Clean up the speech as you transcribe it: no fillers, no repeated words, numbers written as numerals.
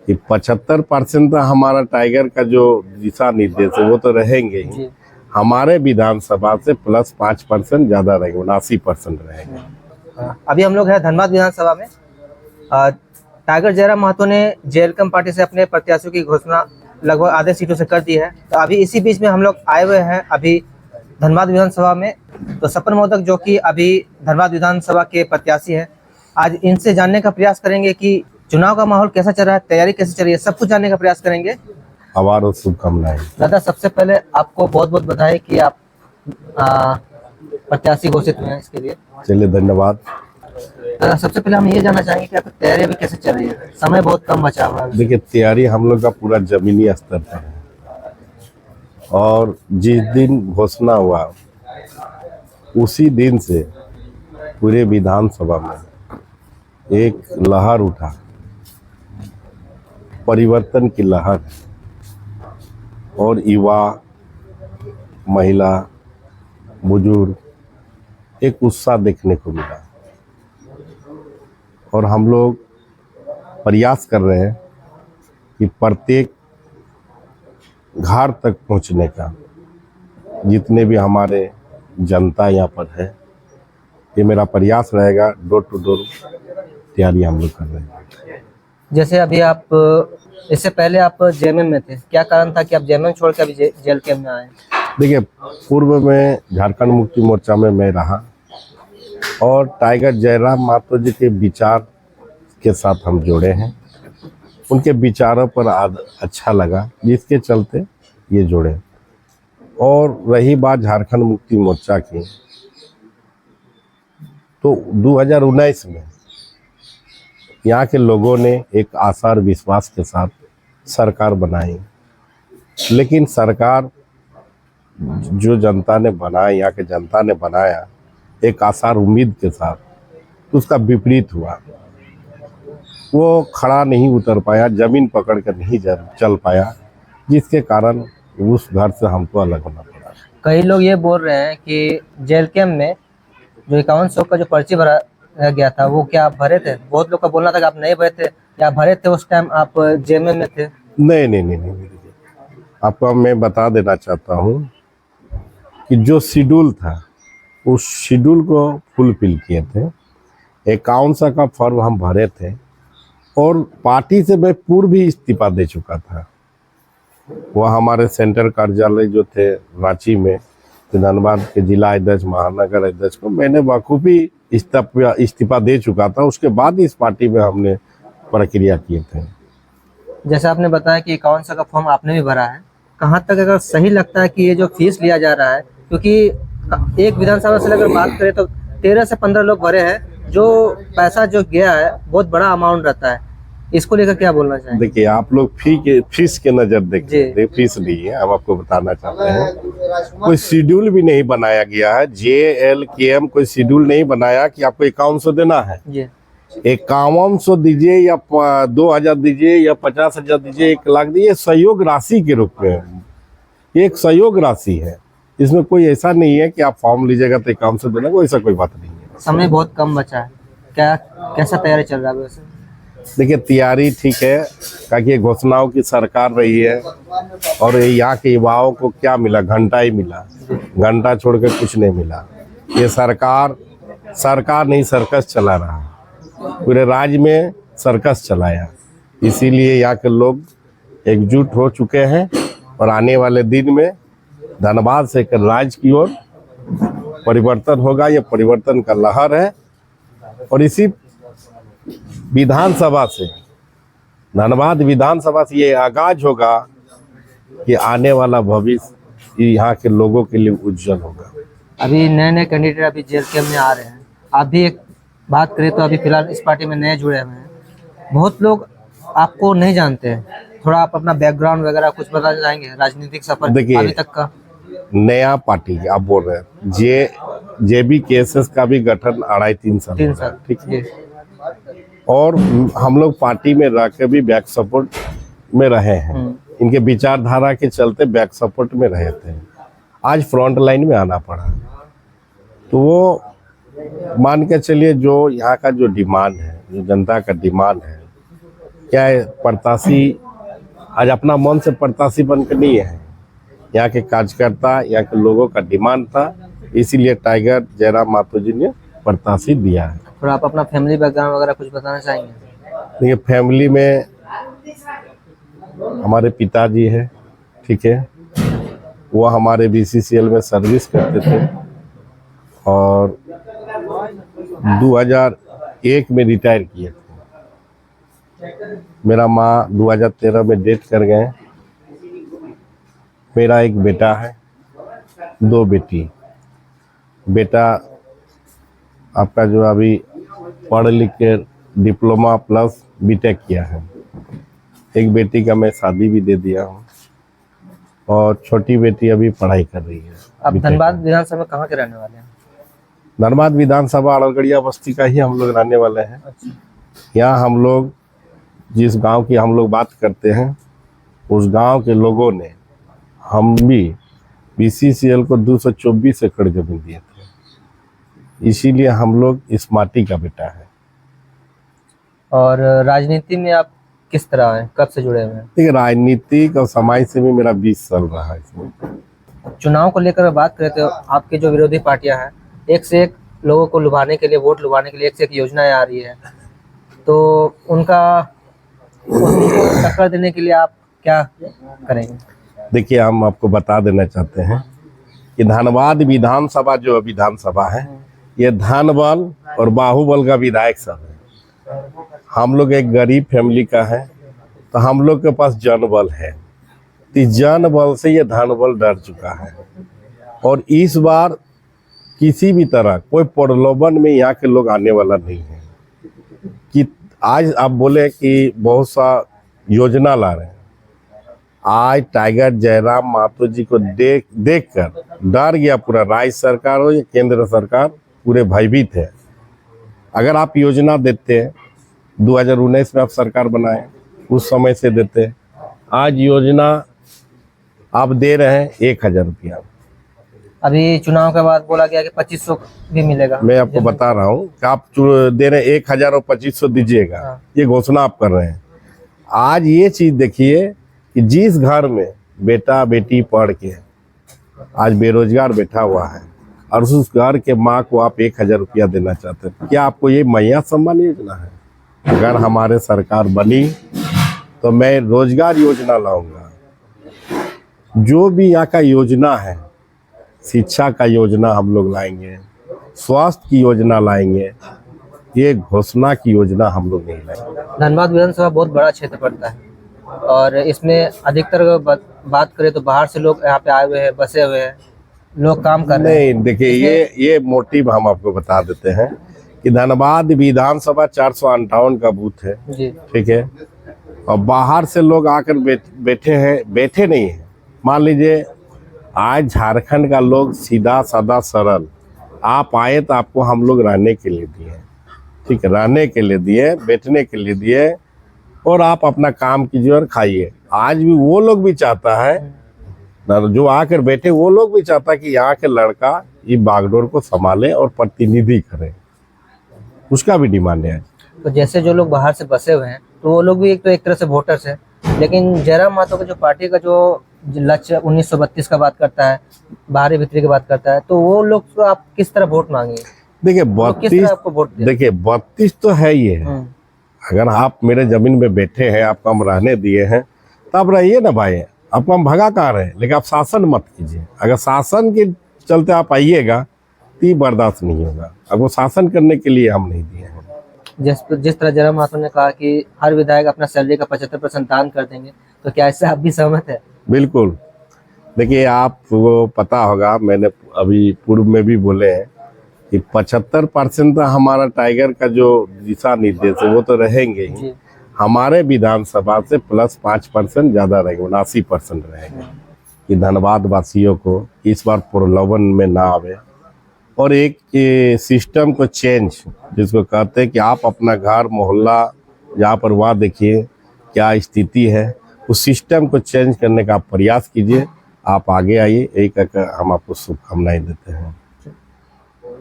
कि 75% हमारा टाइगर का जो दिशा निर्देश है वो तो रहेंगे ही। जी। हमारे विधानसभा से प्लस 5% ज्यादा रहेंगे, 79% रहेंगे। अभी हम लोग हैं धनबाद विधानसभा में। टाइगर जयराम महतो ने जेएलकेम पार्टी से अपने प्रत्याशियों की घोषणा लगभग आधे सीटों से कर दी है। तो अभी इसी बीच में हम लोग आए हुए हैं अभी धनबाद विधानसभा में। तो सपन मोदक जो कि अभी धनबाद विधानसभा के प्रत्याशी हैं, आज इनसे जानने का प्रयास करेंगे कि चुनाव का माहौल कैसा चल रहा है, तैयारी कैसे चल रही है, सब कुछ जानने का प्रयास करेंगे। आभार और शुभकामनाएं। दादा, सबसे पहले आपको बहुत बहुत बधाई कि आप प्रत्याशी घोषित हुए हैं इसके लिए। चलिए, धन्यवाद। सबसे पहले हम ये जानना चाहेंगे कि आपकी तैयारी अभी कैसे चल रही है, समय बहुत कम बचा हुआ है। देखिए, तैयारी हम लोग का पूरा जमीनी स्तर पर है और जिस दिन घोषणा हुआ उसी दिन से पूरे विधानसभा में एक लहर उठा, परिवर्तन की लहर, और युवा, महिला, बुजुर्ग एक उत्साह देखने को मिला। और हम लोग प्रयास कर रहे हैं कि प्रत्येक घर तक पहुंचने का, जितने भी हमारे जनता यहाँ पर है, ये मेरा प्रयास रहेगा। डोर टू डोर तैयारी हम लोग कर रहे हैं। जैसे अभी आप इससे पहले आप जेएमएम में थे, क्या कारण था कि आप जेएमएम छोड़ के अभी जेएलकेम में आए? देखिए, पूर्व में झारखंड मुक्ति मोर्चा में मैं रहा और टाइगर जयराम महतो जी के विचार के साथ हम जुड़े हैं। उनके विचारों पर अच्छा लगा, जिसके चलते ये जुड़े। और रही बात झारखंड मुक्ति मोर्चा की, तो 2019 में यहाँ के लोगों ने एक आशा और विश्वास के साथ सरकार बनाई। लेकिन सरकार जो जनता ने बनाया, यहाँ के जनता ने बनाया एक आशा और उम्मीद के साथ, तो उसका विपरीत हुआ। वो खड़ा नहीं उतर पाया, जमीन पकड़ कर नहीं चल पाया, जिसके कारण उस घर से हमको अलग होना पड़ा। कई लोग ये बोल रहे हैं कि जेएलकेम में जो 5100 का जो पर्ची भरा गया था, वो क्या आप भरे थे? बहुत लोग का बोलना था कि आप नहीं भरे थे, या भरे थे उस टाइम आप जेएमएम में थे? नहीं। आपको मैं बता देना चाहता हूँ कि जो शेड्यूल था उस शेड्यूल को फुलफिल किए थे। 5100 का फॉर्म हम भरे थे और पार्टी से मैं पूर्व ही इस्तीफा दे चुका था। वह हमारे सेंट्रल कार्यालय जो थे रांची में, धनबाद के जिला अध्यक्ष, महानगर अध्यक्ष को मैंने बखूबी इस्तीफा दे चुका था। उसके बाद इस पार्टी में हमने प्रक्रिया किए थे। जैसे आपने बताया कि 5100 का फॉर्म आपने भी भरा है, कहाँ तक अगर सही लगता है कि ये जो फीस लिया जा रहा है, क्योंकि एक विधानसभा से अगर बात करें तो 13 से 15 लोग भरे हैं, जो पैसा जो गया है बहुत बड़ा अमाउंट रहता है, इसको लेकर क्या बोलना चाहेंगे? देखिए, आप लोग फीस के नजर देखिए, फीस नहीं है। हम आपको बताना चाहते हैं, कोई शेड्यूल भी नहीं बनाया गया है। जेएलकेएम कोई शेड्यूल नहीं बनाया कि आपको 5100 देना है। 5100 दीजिए या 2000 दीजिए या 50,000 दीजिए, 1 लाख दीजिए, सहयोग राशि के रूप में ये एक सहयोग राशि है। इसमें कोई ऐसा नहीं है कि आप फॉर्म लीजिएगा तो 5100 देना, कोई ऐसा कोई बात नहीं है। समय बहुत कम बचा है, क्या कैसा तैयारी चल रहा है वैसे? देखिए, तैयारी ठीक है, क्योंकि घोषणाओं की सरकार रही है और यहाँ के युवाओं को क्या मिला? घंटा ही मिला, घंटा छोड़ के कुछ नहीं मिला। ये सरकार नहीं, सर्कस चला रहा, पूरे राज्य में सर्कस चलाया। इसीलिए यहाँ के लोग एकजुट हो चुके हैं और आने वाले दिन में धनबाद से राज्य की ओर परिवर्तन होगा। ये परिवर्तन का लहर है और इसी विधानसभा से, धनबाद विधानसभा से ये आगाज होगा कि आने वाला भविष्य यहाँ के लोगों के लिए उज्जवल होगा। अभी नए कैंडिडेट अभी जेएलकेम में आ रहे हैं, आप भी एक बात करें तो अभी फिलहाल इस पार्टी में नए जुड़े हुए हैं, बहुत लोग आपको नहीं जानते हैं, थोड़ा आप अपना बैकग्राउंड वगैरह कुछ बताना चाहेंगे, राजनीतिक सफर अभी तक का? नया पार्टी आप बोल रहे हैं, जेबीकेएसएस का भी गठन 2.5-3 साल, ठीक है। और हम लोग पार्टी में रह के भी बैक सपोर्ट में रहे हैं। इनके विचारधारा के चलते बैक सपोर्ट में रहे थे, आज फ्रंट लाइन में आना पड़ा। तो वो मान के चलिए, जो यहाँ का जो डिमांड है, जो जनता का डिमांड है, क्या है, प्रत्याशी आज अपना मन से प्रत्याशी बनकर नहीं है, यहाँ के कार्यकर्ता, यहाँ के लोगों का डिमांड था, इसीलिए टाइगर जयराम महतो जी ने प्रत्याशी दिया है। और आप अपना फैमिली बैकग्राउंड वगैरह कुछ बताना चाहेंगे? देखिए, फैमिली में हमारे पिताजी है, ठीक है, वो हमारे BCCL में सर्विस करते थे और 2001 में रिटायर किए थे। मेरा माँ 2013 में डेथ कर गए। मेरा एक बेटा है, 2 बेटी। बेटा आपका जो अभी पढ़ लिख के डिप्लोमा प्लस B.Tech किया है। एक बेटी का मैं शादी भी दे दिया हूँ और छोटी बेटी अभी पढ़ाई कर रही है। आप धनबाद विधानसभा में कहाँ के रहने वाले हैं? धनबाद विधानसभा अड़गड़िया बस्ती का ही हम लोग रहने वाले हैं। यहाँ हम लोग जिस गांव की हम लोग बात करते हैं, उस गांव के लोगों ने हम भी BCCL को 224 एकड़ जमीन दिए थे, इसीलिए हम लोग इस माटी का बेटा है। और राजनीति में आप किस तरह हैं, कब से जुड़े हुए हैं? देखिए, राजनीतिक और समाज से भी मेरा 20 साल रहा है इसमें। चुनाव को लेकर बात करें तो आपके जो विरोधी पार्टियां हैं, एक से एक लोगों को लुभाने के लिए, वोट लुभाने के लिए एक से एक योजनाएं आ रही है, तो उनको टक्कर देने के लिए आप क्या करेंगे? देखिए, हम आपको बता देना चाहते हैं कि धनबाद विधानसभा जो विधानसभा है, ये धन बल और बाहुबल का विधायक सब है। हम लोग एक गरीब फैमिली का है, तो हम लोग के पास जनबल है, तो जन बल से ये धन बल डर चुका है। और इस बार किसी भी तरह कोई प्रलोभन में यहाँ के लोग आने वाला नहीं है कि आज आप बोले कि बहुत सा योजना ला रहे हैं। आज टाइगर जयराम महतो जी को देख कर डर गया पूरा राज्य सरकार हो या केंद्र सरकार, पूरे भयभीत है। अगर आप योजना देते हैं, 2019 में आप सरकार बनाए, उस समय से देते, आज योजना आप दे रहे हैं 1000 रुपया। अभी चुनाव के बाद बोला गया कि 2500 भी मिलेगा। मैं आपको बता रहा हूँ कि आप दे रहे हैं 1000 और 2500 दीजिएगा, ये घोषणा आप कर रहे हैं। आज ये चीज देखिए कि जिस घर में बेटा बेटी पढ़ के आज बेरोजगार बैठा हुआ है और उस घर के माँ को आप 1000 रुपया देना चाहते हैं, क्या आपको ये मैया सम्मान योजना है? अगर हमारे सरकार बनी तो मैं रोजगार योजना लाऊंगा, जो भी यहाँ का योजना है, शिक्षा का योजना हम लोग लाएंगे, स्वास्थ्य की योजना लाएंगे, ये घोषणा की योजना हम लोग नहीं लाएंगे। धनबाद विधानसभा बहुत बड़ा क्षेत्र पड़ता है और इसमें अधिकतर बात करें तो बाहर से लोग यहाँ पे आए हुए हैं, बसे हुए हैं, लोग काम कर रहे हैं। नहीं, देखिए, ये मोटिव हम आपको बता देते हैं कि धनबाद विधानसभा 458 का बूथ है जी, ठीक है, और बाहर से लोग आकर बैठे नहीं है। मान लीजिए आज झारखंड का लोग सीधा साधा सरल, आप आए तो आपको हम लोग रहने के लिए दिए, ठीक है, रहने के लिए दिए, बैठने के लिए दिए, और आप अपना काम कीजिए और खाइए। आज भी वो लोग भी चाहता है, जो आकर बैठे वो लोग भी चाहता है कि यहाँ के लड़का ये बागडोर को संभाले और प्रतिनिधि करे, उसका भी डिमांड है। तो जैसे जो लोग बाहर से बसे हुए हैं तो वो लोग भी एक तरह से वोटर्स है, लेकिन जयराम महतो का जो पार्टी का जो लक्ष्य 1932 का बात करता है, बाहरी भीतरी की बात करता है, तो वो लोग को आप किस तरह वोट मांगेंगे? देखिए, तो किस तरह आपको वोट दें? देखिए 32 तो है ही है। अगर आप मेरे जमीन में बैठे हैं, आपको हम रहने दिए हैं, तो आप रहिए ना भाई, आपको हम भगा कहाँ रहे, लेकिन आप शासन मत कीजिए। अगर शासन के चलते आप आइएगा तो ये बर्दाश्त नहीं होगा, अब वो शासन करने के लिए हम नहीं दिए हैं। जिस तरह जयराम महतो ने कहा कि हर विधायक अपना सैलरी का 75% दान कर देंगे, तो क्या इससे आप भी सहमत है? बिल्कुल। देखिए, आपको पता होगा, मैंने अभी पूर्व में भी बोले हैं कि 75% हमारा टाइगर का जो दिशा निर्देश है वो तो रहेंगे ही, हमारे विधानसभा से प्लस 5% ज़्यादा रहेंगे, 79% रहेंगे, कि धनबाद वासियों को इस बार प्रलोभन में ना आवे और एक सिस्टम को चेंज, जिसको कहते हैं कि आप अपना घर मोहल्ला जहाँ पर वहाँ देखिए क्या स्थिति है, उस सिस्टम को चेंज करने का आप प्रयास कीजिए। आप आगे आइए, एक हम आपको शुभकामनाएं देते हैं।